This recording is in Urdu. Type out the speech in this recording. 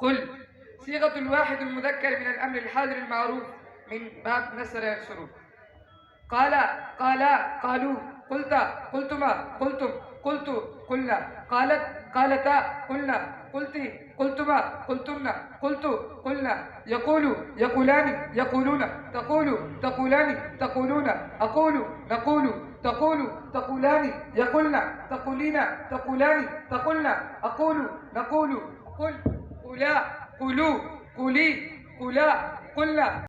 قل صيغة الواحد المذكر من الأمر الحاضر المعروف من باب نسر الشروط. قال قالا قالوا قلت قلتما قلتم قلت قلنا قالت قالتا قلنا قلتِ قلتما قلتن قلت قلنا يقول يقولان يقولون تقول تقولان تقولون أقول نقول تقول تقولان يقولن تقولين تقولان تقولن أقول نقول قل قلا قلوا قلي قلا قلنا